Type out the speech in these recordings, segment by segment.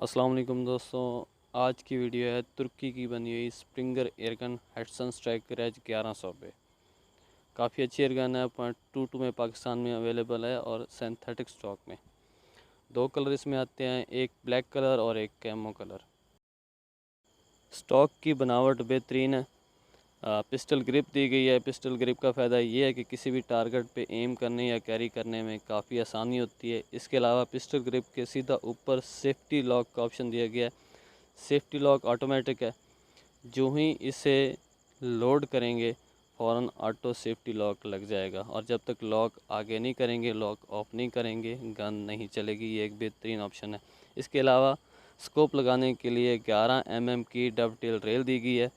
अस्सलाम वालेकुम दोस्तों। आज की वीडियो है तुर्की की बनी हुई springer airgun Hatsan strike rage 1100 पे। काफ़ी अच्छी एयरगन है। .22 में पाकिस्तान में अवेलेबल है और सिंथेटिक स्टॉक में। दो कलर इसमें आते हैं, एक ब्लैक कलर और एक कैमो कलर। स्टॉक की बनावट बेहतरीन है। पिस्टल ग्रिप दी गई है। पिस्टल ग्रिप का फ़ायदा ये है कि किसी भी टारगेट पे एम करने या कैरी करने में काफ़ी आसानी होती है। इसके अलावा पिस्टल ग्रिप के सीधा ऊपर सेफ्टी लॉक का ऑप्शन दिया गया है। सेफ्टी लॉक ऑटोमेटिक है। जो ही इसे लोड करेंगे फ़ौरन ऑटो सेफ्टी लॉक लग जाएगा, और जब तक लॉक आगे नहीं करेंगे, लॉक ऑफ नहीं करेंगे, गन नहीं चलेगी। ये एक बेहतरीन ऑप्शन है। इसके अलावा स्कोप लगाने के लिए 11 mm की डबटेल रेल दी गई है।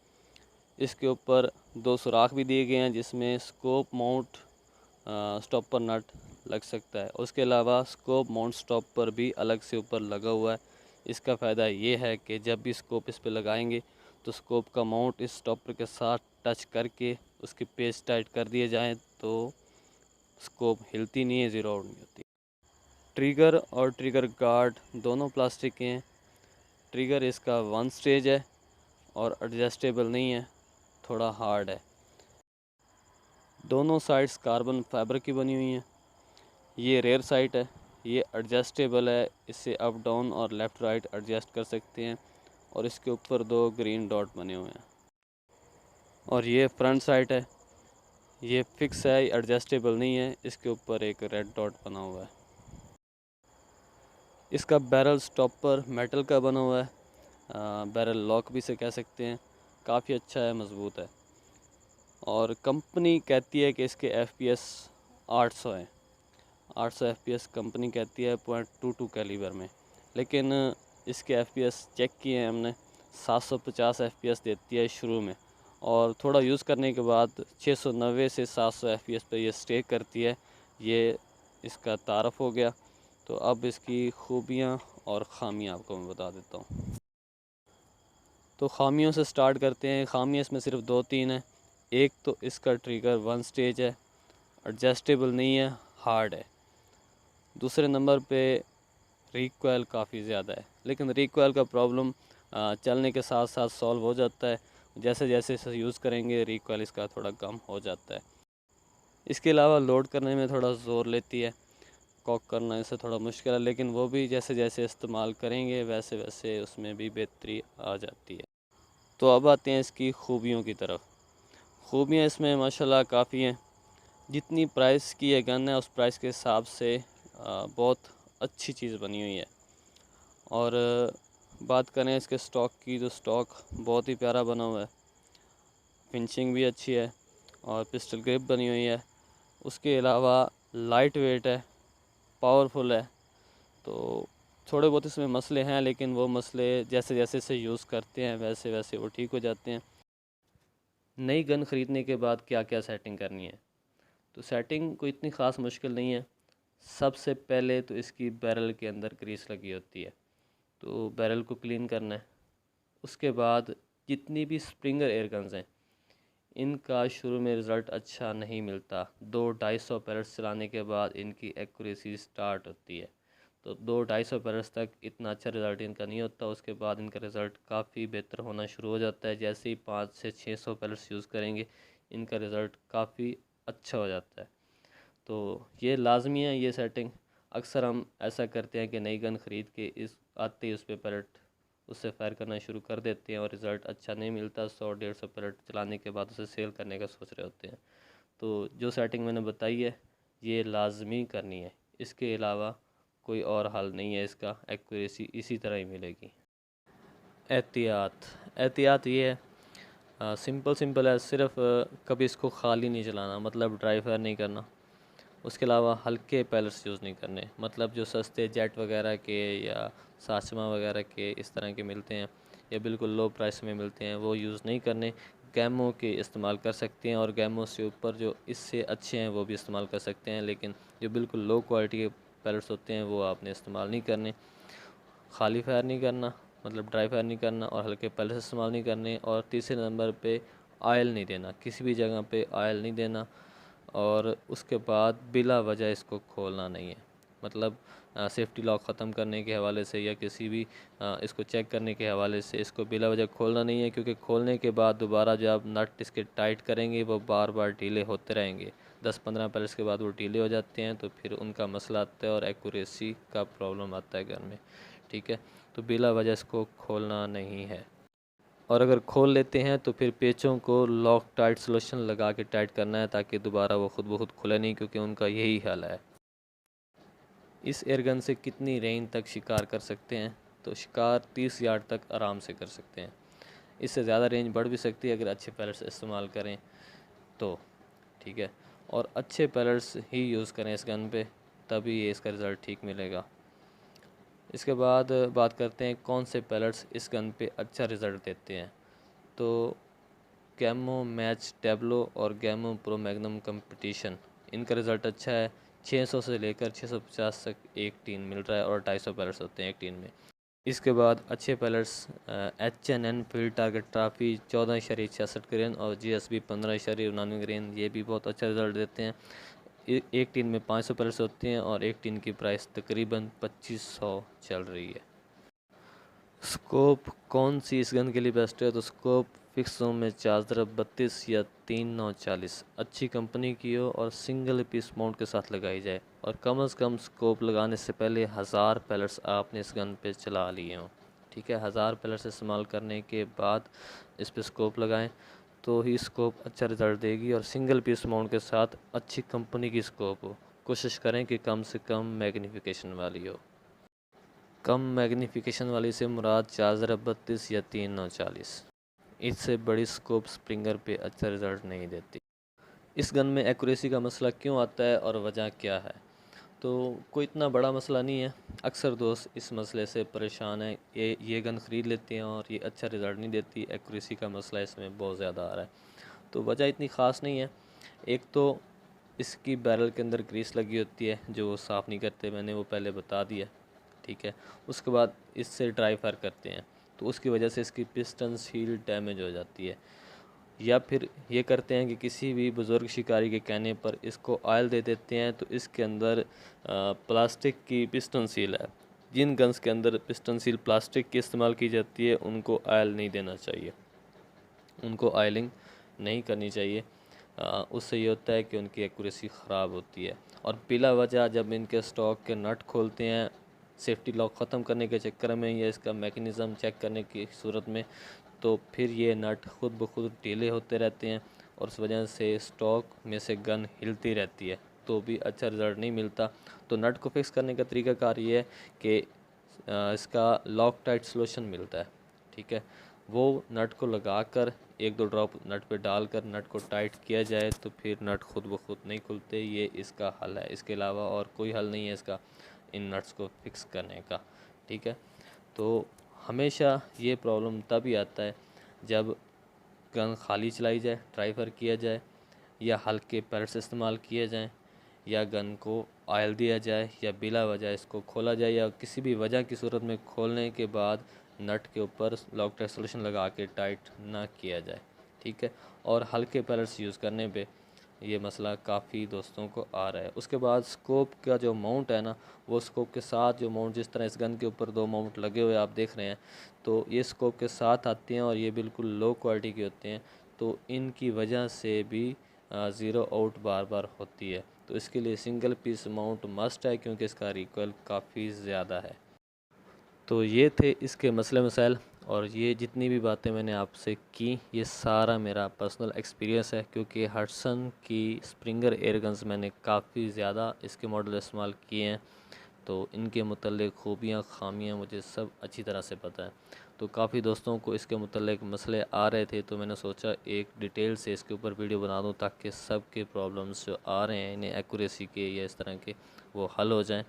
इसके ऊपर दो सुराख भी दिए गए हैं जिसमें स्कोप माउंट स्टॉपर नट लग सकता है। उसके अलावा स्कोप माउंट स्टॉपर भी अलग से ऊपर लगा हुआ है। इसका फ़ायदा ये है कि जब भी स्कोप इस पे लगाएंगे तो स्कोप का माउंट इस स्टॉपर के साथ टच करके उसके पेज टाइट कर दिए जाएं तो स्कोप हिलती नहीं है, ज़ीरो आउट नहीं होती। ट्रिगर और ट्रिगर गार्ड दोनों प्लास्टिक के हैं। ट्रिगर इसका 1 स्टेज है और एडजस्टेबल नहीं है, थोड़ा हार्ड है। दोनों साइड्स कार्बन फाइबर की बनी हुई हैं। ये रेयर साइड है, ये एडजस्टेबल है। इससे अप डाउन और लेफ़्ट राइट एडजस्ट कर सकते हैं। और इसके ऊपर दो ग्रीन डॉट बने हुए हैं। और ये फ्रंट साइड है, ये फिक्स है, एडजस्टेबल नहीं है। इसके ऊपर एक रेड डॉट बना हुआ है। इसका बैरल स्टॉपर मेटल का बना हुआ है। बैरल लॉक भी से कह सकते हैं। काफ़ी अच्छा है, मज़बूत है। और कंपनी कहती है कि इसके FPS 800 हैं। 800 FPS कंपनी कहती है .22 कैलिबर में, लेकिन इसके FPS चेक किए हैं हमने, 750 FPS देती है शुरू में, और थोड़ा यूज़ करने के बाद 690 से 700 FPS पे ये स्टे करती है। ये इसका तारफ़ हो गया। तो अब इसकी खूबियाँ और ख़ामियाँ आपको मैं बता देता हूँ। तो ख़ामियों से स्टार्ट करते हैं। ख़ामियाँ इसमें सिर्फ 2-3 हैं। एक तो इसका ट्रिगर 1 स्टेज है, एडजस्टेबल नहीं है, हार्ड है। दूसरे नंबर पे रिकॉइल काफ़ी ज़्यादा है, लेकिन रिकॉइल का प्रॉब्लम चलने के साथ साथ सॉल्व हो जाता है। जैसे जैसे इसे यूज़ करेंगे रिकॉइल इसका थोड़ा कम हो जाता है। इसके अलावा लोड करने में थोड़ा ज़ोर लेती है। कॉक करना इसे थोड़ा मुश्किल है, लेकिन वो भी जैसे जैसे इस्तेमाल करेंगे वैसे वैसे उसमें भी बेहतरी आ जाती है। तो अब आते हैं इसकी खूबियों की तरफ। खूबियाँ इसमें माशाल्लाह काफ़ी हैं। जितनी प्राइस की ये गन है उस प्राइस के हिसाब से बहुत अच्छी चीज़ बनी हुई है। और बात करें इसके स्टॉक की, तो स्टॉक बहुत ही प्यारा बना हुआ है। फिनिशिंग भी अच्छी है और पिस्टल ग्रिप बनी हुई है। उसके अलावा लाइट वेट है, पावरफुल है। तो थोड़े बहुत इसमें मसले हैं, लेकिन वो मसले जैसे जैसे इसे यूज़ करते हैं वैसे वैसे वो ठीक हो जाते हैं। नई गन ख़रीदने के बाद क्या क्या सेटिंग करनी है, तो सेटिंग कोई इतनी ख़ास मुश्किल नहीं है। सबसे पहले तो इसकी बैरल के अंदर ग्रीस लगी होती है, तो बैरल को क्लीन करना है। उसके बाद जितनी भी स्प्रिंगर एयर गन्स हैं इनका शुरू में रिज़ल्ट अच्छा नहीं मिलता। 200-250 पैरेट्स चलाने के बाद इनकी एक्यूरेसी स्टार्ट होती है। तो 200-250 पैरेट्स तक इतना अच्छा रिज़ल्ट इनका नहीं होता। उसके बाद इनका रिज़ल्ट काफ़ी बेहतर होना शुरू हो जाता है। जैसे ही 500 से 600 पैरेट्स यूज़ करेंगे इनका रिज़ल्ट काफ़ी अच्छा हो जाता है। तो ये लाजमी है ये सेटिंग। अक्सर हम ऐसा करते हैं कि नई गन ख़रीद के इस आते ही उस पर पैरेट उससे फायर करना शुरू कर देते हैं और रिज़ल्ट अच्छा नहीं मिलता। 100-150 पैरेट चलाने के बाद उसे सेल करने का सोच रहे होते हैं। तो जो सेटिंग मैंने बताई है ये लाजमी करनी है। इसके अलावा कोई और हल नहीं है इसका, एक्यूरेसी इसी तरह ही मिलेगी। एहतियात एहतियात ये है, सिंपल सिंपल है। सिर्फ कभी इसको खाली नहीं चलाना, मतलब ड्राई फायर नहीं करना। उसके अलावा हल्के पैलेट्स यूज़ नहीं करने, मतलब जो सस्ते जेट वगैरह के या साचमा वगैरह के इस तरह के मिलते हैं या बिल्कुल लो प्राइस में मिलते हैं, वो यूज़ नहीं करने। गैमो के इस्तेमाल कर सकते हैं और गैमो से ऊपर जो इससे अच्छे हैं वो भी इस्तेमाल कर सकते हैं, लेकिन जो बिल्कुल लो क्वालिटी के पैलेट्स होते हैं वो आपने इस्तेमाल नहीं करने। खाली फायर नहीं करना, मतलब ड्राई फायर नहीं करना, और हल्के पैलेट्स इस्तेमाल नहीं करने। और तीसरे नंबर पे ऑयल नहीं देना, किसी भी जगह पे ऑयल नहीं देना। और उसके बाद बिला वजह इसको खोलना नहीं है, मतलब सेफ्टी लॉक ख़त्म करने के हवाले से या किसी भी इसको चेक करने के हवाले से इसको बिला वजह खोलना नहीं है, क्योंकि खोलने के बाद दोबारा जब आप नट इसके टाइट करेंगे वो बार बार ढीले होते रहेंगे। 10-15 पैलेट्स के बाद वो ढीले हो जाते हैं, तो फिर उनका मसला आता है और एक्यूरेसी का प्रॉब्लम आता है घर में। ठीक है, तो बिला वजह इसको खोलना नहीं है। और अगर खोल लेते हैं तो फिर पेचों को लॉक टाइट सॉल्यूशन लगा के टाइट करना है, ताकि दोबारा वो खुद ब खुद खुले नहीं, क्योंकि उनका यही हाल है। इस एयरगन से कितनी रेंज तक शिकार कर सकते हैं? तो शिकार 30 यार्ड तक आराम से कर सकते हैं। इससे ज़्यादा रेंज बढ़ भी सकती है अगर अच्छे पैलेट्स इस्तेमाल करें तो। ठीक है, और अच्छे पैलेट्स ही यूज़ करें इस गन पे, तभी ये इसका रिज़ल्ट ठीक मिलेगा। इसके बाद बात करते हैं कौन से पैलेट्स इस गन पे अच्छा रिज़ल्ट देते हैं। तो गैमो मैच टेब्लो और गैमो प्रो मैग्नम कंपटीशन, इनका रिज़ल्ट अच्छा है। 600 से लेकर 650 तक एक टीन मिल रहा है और 250 पैलेट्स होते हैं एक टीन में। इसके बाद अच्छे pellets H&N field target trophy 14.66 grain और GSB 15.99 ग्रेन, ये भी बहुत अच्छा रिज़ल्ट देते हैं। एक टीन में 500 पैलेट्स होती हैं और एक टीन की प्राइस तकरीबन 2500 चल रही है। स्कोप कौन सी इस गन के लिए बेस्ट है? तो स्कोप फिक्स जोन में 4x32 या 3-9-40 अच्छी कंपनी की हो और सिंगल पीस माउंट के साथ लगाई जाए, और कम से कम स्कोप लगाने से पहले 1000 पैलेट्स आपने इस गन पे चला लिए हों। ठीक है, 1000 पैलेट्स इस्तेमाल करने के बाद इस पे स्कोप लगाएं तो ही स्कोप अच्छा रिज़ल्ट देगी, और सिंगल पीस माउंट के साथ अच्छी कंपनी की स्कोप हो। कोशिश करें कि कम से कम मैग्नीफिकेशन वाली हो। कम मैग्नीफिकेशन वाली से मुराद 4x32 या 3-9-40। इससे बड़ी स्कोप स्प्रिंगर पे अच्छा रिज़ल्ट नहीं देती। इस गन में एक्यूरेसी का मसला क्यों आता है और वजह क्या है? तो कोई इतना बड़ा मसला नहीं है। अक्सर दोस्त इस मसले से परेशान हैं, ये गन ख़रीद लेते हैं और ये अच्छा रिज़ल्ट नहीं देती, एक्यूरेसी का मसला इसमें बहुत ज़्यादा आ रहा है। तो वजह इतनी ख़ास नहीं है। एक तो इसकी बैरल के अंदर ग्रीस लगी होती है जो वो साफ़ नहीं करते, मैंने वो पहले बता दिया। ठीक है, उसके बाद इससे ड्राई फायर करते हैं तो उसकी वजह से इसकी पिस्टन सील डैमेज हो जाती है। या फिर ये करते हैं कि किसी भी बुज़ुर्ग शिकारी के कहने पर इसको ऑयल दे देते हैं, तो इसके अंदर प्लास्टिक की पिस्टन सील है। जिन गन्स के अंदर पिस्टन सील प्लास्टिक की इस्तेमाल की जाती है उनको ऑयल नहीं देना चाहिए, उनको ऑयलिंग नहीं करनी चाहिए। उससे ये होता है कि उनकी एक्यूरेसी ख़राब होती है। और बिला वजह जब इनके स्टॉक के नट खोलते हैं सेफ्टी लॉक ख़त्म करने के चक्कर में या इसका मैकेनिज़्म चेक करने की सूरत में, तो फिर ये नट खुद ब खुद ढीले होते रहते हैं और उस वजह से स्टॉक में से गन हिलती रहती है, तो भी अच्छा रिज़ल्ट नहीं मिलता। तो नट को फिक्स करने का तरीकाकार ये है कि इसका लॉक टाइट सॉल्यूशन मिलता है। ठीक है, वो नट को लगाकर 1-2 ड्रॉप नट पे डालकर नट को टाइट किया जाए तो फिर नट खुद ब खुद नहीं खुलते। ये इसका हल है, इसके अलावा और कोई हल नहीं है इसका इन नट्स को फिक्स करने का। ठीक है, तो हमेशा ये प्रॉब्लम तभी आता है जब गन खाली चलाई जाए, ड्राई फायर किया जाए, या हल्के पैलेट्स इस्तेमाल किए जाएं, या गन को ऑयल दिया जाए, या बिला वजह इसको खोला जाए, या किसी भी वजह की सूरत में खोलने के बाद नट के ऊपर लॉक टाइट सॉल्यूशन लगा के टाइट ना किया जाए। ठीक है, और हल्के पैलेट्स यूज़ करने पे ये मसला काफ़ी दोस्तों को आ रहा है। उसके बाद स्कोप का जो माउंट है ना, वो स्कोप के साथ जो माउंट, जिस तरह इस गन के ऊपर 2 माउंट लगे हुए आप देख रहे हैं, तो ये स्कोप के साथ आते हैं और ये बिल्कुल लो क्वालिटी के होते हैं, तो इनकी वजह से भी ज़ीरो आउट बार बार होती है। तो इसके लिए सिंगल पीस माउंट मस्ट है, क्योंकि इसका रिकॉइल काफ़ी ज़्यादा है। तो ये थे इसके मसले मसाइल, और ये जितनी भी बातें मैंने आपसे की ये सारा मेरा पर्सनल एक्सपीरियंस है, क्योंकि हडसन की स्प्रिंगर एयरगन्स मैंने काफ़ी ज़्यादा इसके मॉडल इस्तेमाल किए हैं, तो इनके मुतल्लिक़ खूबियाँ ख़ामियाँ मुझे सब अच्छी तरह से पता है। तो काफ़ी दोस्तों को इसके मुतल्लिक़ मसले आ रहे थे, तो मैंने सोचा एक डिटेल से इसके ऊपर वीडियो बना दूं, ताकि सब के प्रॉब्लम्स जो आ रहे हैं इन्हें एक्यूरेसी के या इस तरह के वो हल हो जाएं।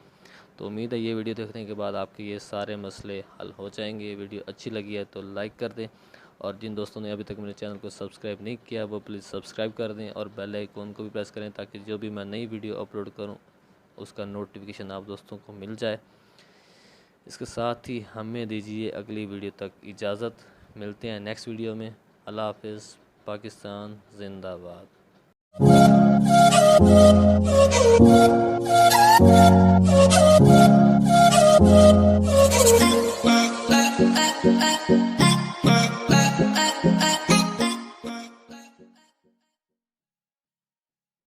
तो उम्मीद है ये वीडियो देखने के बाद आपके ये सारे मसले हल हो जाएंगे। वीडियो अच्छी लगी है तो लाइक कर दें, और जिन दोस्तों ने अभी तक मेरे चैनल को सब्सक्राइब नहीं किया वो प्लीज़ सब्सक्राइब कर दें, और बेल आइकन को भी प्रेस करें, ताकि जो भी मैं नई वीडियो अपलोड करूं उसका नोटिफिकेशन आप दोस्तों को मिल जाए। इसके साथ ही हमें दीजिए अगली वीडियो तक इजाज़त। मिलते हैं नेक्स्ट वीडियो में। अल्लाह हाफ़िज़। पाकिस्तान जिंदाबाद।